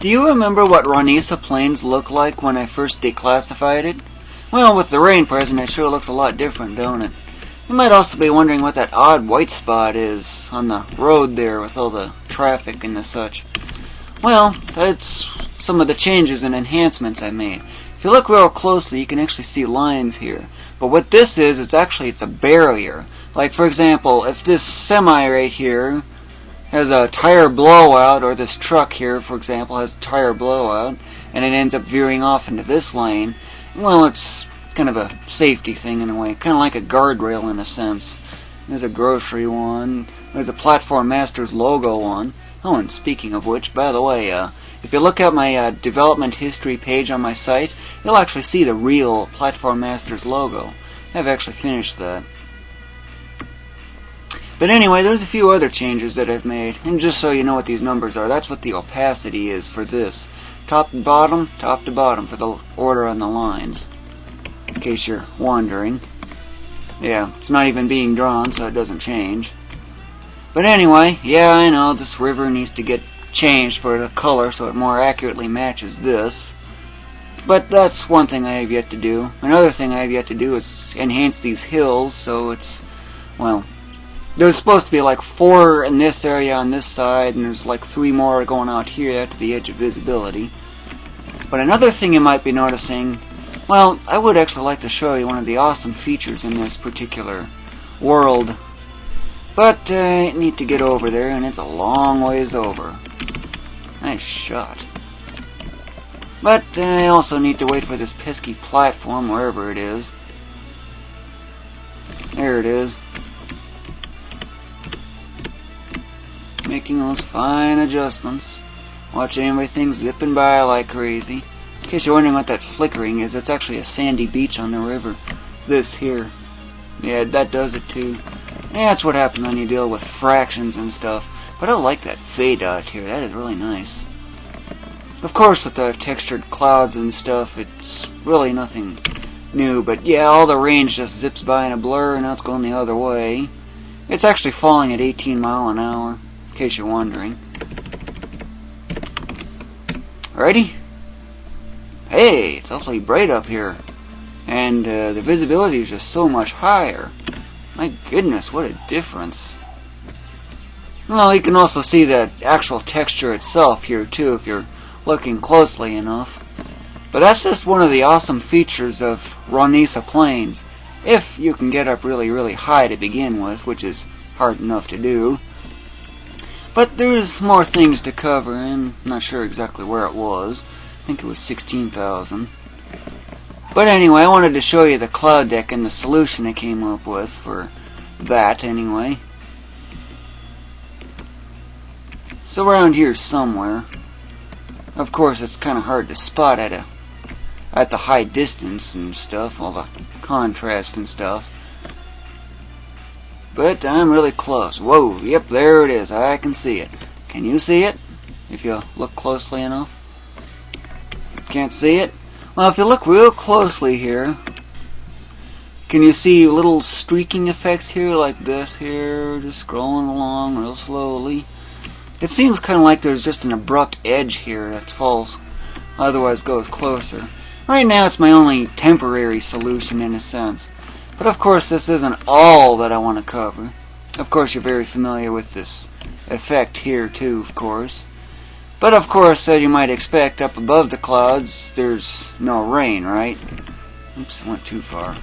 Do you remember what Ronnisa Plains looked like when I first declassified it? Well, with the rain present, it sure looks a lot different, don't it? You might also be wondering what that odd white spot is on the road there with all the traffic and the such. Well, that's some of the changes and enhancements I made. If you look real closely, you can actually see lines here. But what this is, it's a barrier. Like, for example, if this semi right here has a tire blowout, or this truck here, for example, has a tire blowout, and it ends up veering off into this lane, well, it's kind of a safety thing in a way, kind of like a guardrail in a sense. There's a grocery one, there's a Platform Masters logo one. Oh, and speaking of which, by the way, if you look at my development history page on my site, you'll actually see the real Platform Masters logo. I've actually finished that. But anyway, there's a few other changes that I've made, and just so you know what these numbers are, that's what the opacity is for this. Top to bottom for the order on the lines, in case you're wondering. Yeah, it's not even being drawn, so it doesn't change. But anyway, yeah, I know, this river needs to get changed for the color so it more accurately matches this. But that's one thing I have yet to do. Another thing I have yet to do is enhance these hills, so it's, well, there's supposed to be like 4 in this area on this side, and there's like 3 more going out here to the edge of visibility. But another thing you might be noticing, well, I would actually like to show you one of the awesome features in this particular world. But I need to get over there, and it's a long ways over. Nice shot. But I also need to wait for this pesky platform, wherever it is. There it is. Making those fine adjustments. Watching everything zipping by like crazy. In case you're wondering what that flickering is, it's actually a sandy beach on the river. This here. Yeah, that does it too. Yeah, that's what happens when you deal with fractions and stuff. But I like that fade out here. That is really nice. Of course, with the textured clouds and stuff, it's really nothing new. But yeah, all the rain just zips by in a blur, and now it's going the other way. It's actually falling at 18 miles an hour, in case you're wondering. Ready? Hey, it's awfully bright up here. And the visibility is just so much higher. My goodness, what a difference. Well, you can also see the actual texture itself here too if you're looking closely enough. But that's just one of the awesome features of Ronnisa Plains. If you can get up really, really high to begin with, which is hard enough to do. But there's more things to cover, and I'm not sure exactly where it was. I think it was 16,000. But anyway, I wanted to show you the cloud deck and the solution I came up with for that anyway. So around here somewhere. Of course, it's kind of hard to spot at the high distance and stuff, all the contrast and stuff. But I'm really close. Whoa, yep, there it is. I can see it. Can you see it? If you look closely enough. Can't see it? Well, if you look real closely here, can you see little streaking effects here like this here, just scrolling along real slowly? It seems kind of like there's just an abrupt edge here that falls, otherwise goes closer. Right now it's my only temporary solution in a sense. But of course this isn't all that I want to cover. Of course you're very familiar with this effect here too, of course. But of course, as you might expect, up above the clouds, there's no rain, right? Oops, I went too far.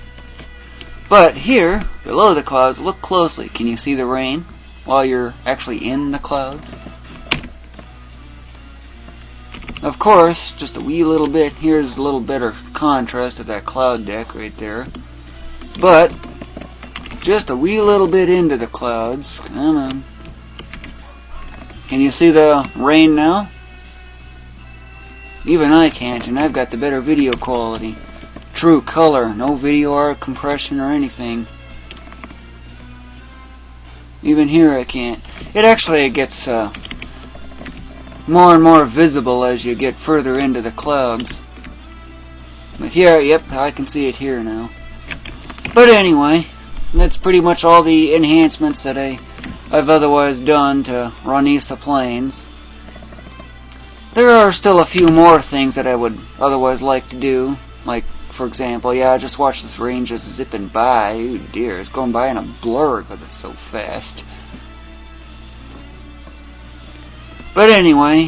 But here, below the clouds, look closely. Can you see the rain while you're actually in the clouds? Of course, just a wee little bit. Here's a little better contrast of that cloud deck right there. But, just a wee little bit into the clouds. Come on. Can you see the rain now? Even I can't, and I've got the better video quality. True color, no video art compression or anything. Even here I can't. It actually gets more and more visible as you get further into the clouds. But here, yep, I can see it here now. But anyway, that's pretty much all the enhancements that I've otherwise done to Ronnisa Plains. There are still a few more things that I would otherwise like to do. Like, for example, yeah, just watch this rain just zipping by. Ooh, dear, it's going by in a blur because it's so fast. But anyway,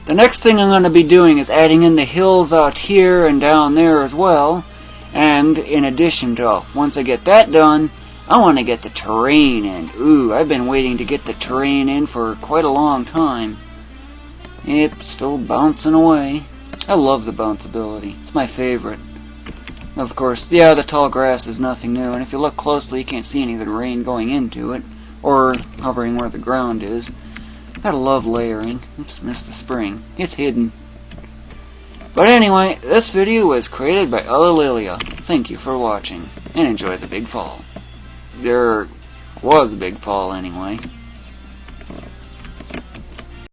the next thing I'm going to be doing is adding in the hills out here and down there as well. And in addition to, once I get that done, I want to get the terrain in. Ooh, I've been waiting to get the terrain in for quite a long time. Yep, still bouncing away. I love the bounceability. It's my favorite. Of course, yeah, the tall grass is nothing new, and if you look closely, you can't see any of the rain going into it, or hovering where the ground is. Gotta love layering. Oops, missed the spring. It's hidden. But anyway, this video was created by Ulillillia. Thank you for watching, and enjoy the big fall. There was a big fall anyway.